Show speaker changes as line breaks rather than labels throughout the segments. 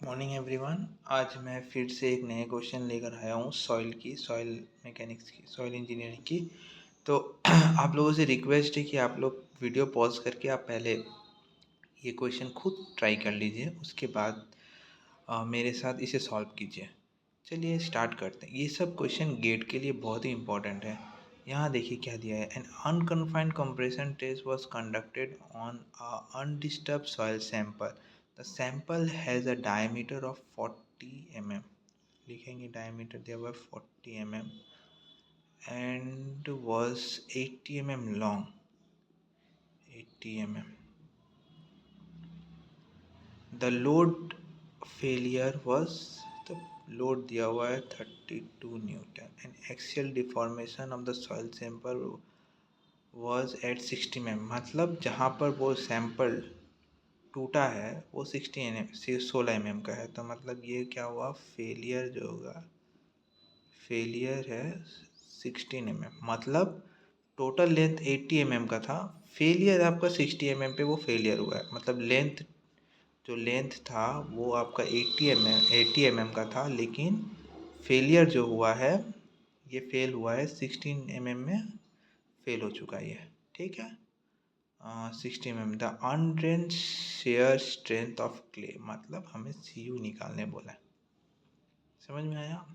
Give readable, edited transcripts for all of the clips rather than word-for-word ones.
Morning everyone. आज मैं फिर से एक नए क्वेश्चन लेकर आया हूँ सॉइल मैकेनिक्स की, सॉइल इंजीनियरिंग की। तो आप लोगों से रिक्वेस्ट है कि आप लोग वीडियो पॉज करके आप पहले ये क्वेश्चन खुद ट्राई कर लीजिए, उसके बाद मेरे साथ इसे सॉल्व कीजिए। चलिए स्टार्ट करते हैं। ये सब क्वेश्चन गेट के लिए बहुत ही इंपॉर्टेंट है। यहाँ देखिए क्या दिया है। An unconfined compression test was conducted on a undisturbed soil sample. The sample has a diameter of 40 mm। लिखेंगे डायमीटर दिया हुआ 40 mm and was 80 mm long. 80 mm। The load failure was, तो लोड दिया हुआ है 32 newton and axial deformation of the soil sample was at 60 mm। मतलब जहाँ पर वो सैंपल टूटा है वो 16 mm का है। तो मतलब ये क्या हुआ, फेलियर जो होगा, फेलियर है 16 mm। मतलब टोटल लेंथ 80 mm का था, फेलियर आपका 60 mm पे वो फेलियर हुआ है। मतलब लेंथ, जो लेंथ था वो आपका 80 mm का था, लेकिन फेलियर जो हुआ है, ये फेल हुआ है 16 mm में, फेल हो चुका है ये। ठीक है। 60 mm। The undrained shear strength of clay, मतलब हमें CU निकालने बोला है। समझ में आया।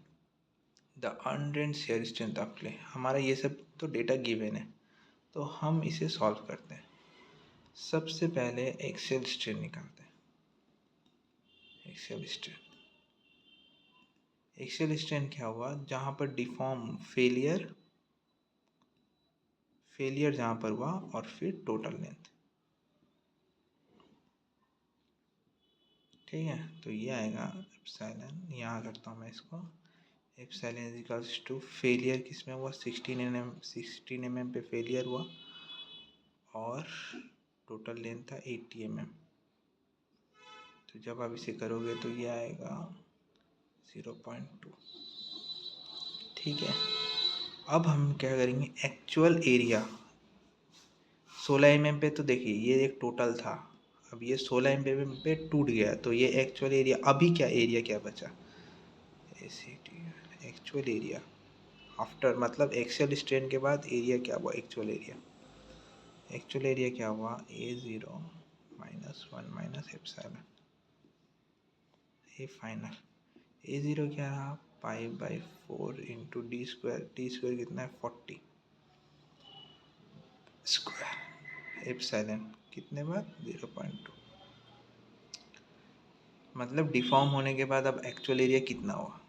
The undrained shear strength of clay, हमारा ये सब तो डेटा गिवन है, तो हम इसे सॉल्व करते हैं। सबसे पहले एक्सेल स्ट्रेन निकालते हैं। एक्सेल स्ट्रेन, एक्सेल स्ट्रेन क्या हुआ, जहाँ पर डिफॉर्म फेलियर, फेलियर जहाँ पर हुआ और फिर टोटल लेंथ। ठीक है, तो ये आएगा एप्सिलॉन, यहाँ करता हूँ मैं इसको। Epsilon is equals to failure किस में हुआ, 16 mm पे फेलियर हुआ और टोटल लेंथ था 80 mm। तो जब आप इसे करोगे तो ये आएगा 0.2। ठीक है। अब हम क्या करेंगे, एक्चुअल एरिया 16 mm पे, तो देखिए ये एक टोटल था, अब ये 16 mm पे टूट गया, तो ये एक्चुअल एरिया, अभी क्या एरिया क्या बचा, एक्चुअल एरिया आफ्टर, मतलब एक्सेल स्ट्रेन के बाद एरिया क्या हुआ, एक्चुअल एरिया। एक्चुअल एरिया क्या हुआ, A0 -1 minus epsilon A final. A0 क्या रहा, पाई/4 इंटू D²। D² कितना है, 40 स्क्वायर। एप्सिलॉन कितने बार, 0.2। मतलब डिफॉर्म होने के बाद अब एक्चुअल एरिया कितना हुआ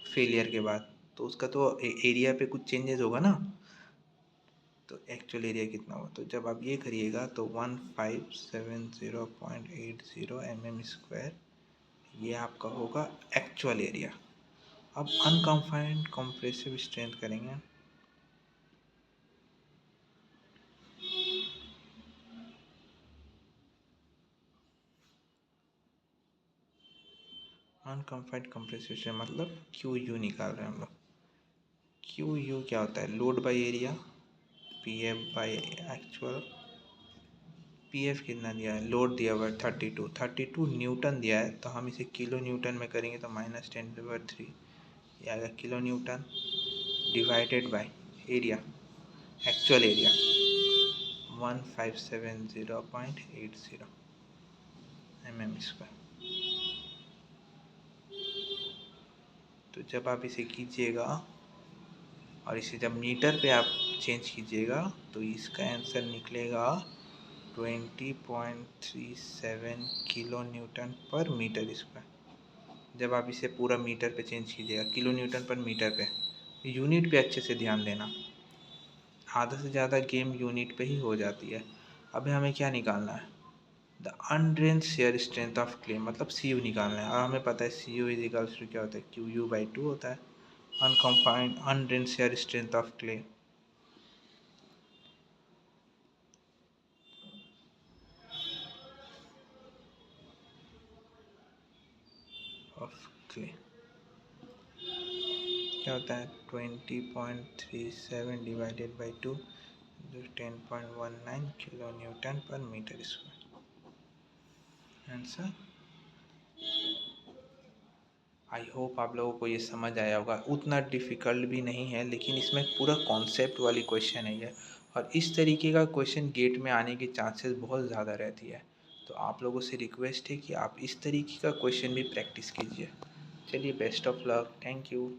फेलियर के बाद, तो उसका तो एरिया पे कुछ चेंजेस होगा ना, तो एक्चुअल एरिया कितना हुआ। तो जब आप ये करिएगा तो 1570.80 mm², ये आपका होगा एक्चुअल एरिया। अब अनकन्फाइंड कंप्रेसिव स्ट्रेंथ करेंगे। अनकन्फाइंड कंप्रेसिव स्ट्रेंथ मतलब QU निकाल रहे हैं हम लोग। QU क्या होता है, लोड बाय एरिया, PF/एक्चुअल। PF कितना दिया है, लोड दिया हुआ है 32 न्यूटन दिया है, तो हम इसे किलो न्यूटन में करेंगे तो -10⁻³ ये आएगा kilo Newton, divided by area, actual area 1570.80 mm²। तो जब आप इसे कीजिएगा और इसे जब मीटर पे आप चेंज कीजिएगा तो इसका आंसर निकलेगा 20.37 किलो न्यूटन पर मीटर स्क्वायर। जब आप इसे पूरा मीटर पे चेंज कीजिएगा, किलो न्यूटन पर मीटर पे, यूनिट पे अच्छे से ध्यान देना, आधा से ज़्यादा गेम यूनिट पे ही हो जाती है। अभी हमें क्या निकालना है, the undrained shear strength of clay, मतलब CU निकालना है। और हमें पता है CU इज इक्वल्स टू क्या होता है, QU/2 होता है। Unconfined undrained shear strength of clay, of clay क्या होता है, 20.37 डिवाइडेड बाई 2 जो 10.19 किलो न्यूटन पर metre square. Answer I hope आप लोगों को ये समझ आया होगा। उतना डिफ़िकल्ट भी नहीं है, लेकिन इसमें पूरा कॉन्सेप्ट वाली क्वेश्चन है ये, और इस तरीके का क्वेश्चन गेट में आने की चांसेस बहुत ज़्यादा रहती है। तो आप लोगों से रिक्वेस्ट है कि आप इस तरीके का क्वेश्चन भी प्रैक्टिस कीजिए। चलिए, best of luck, thank you.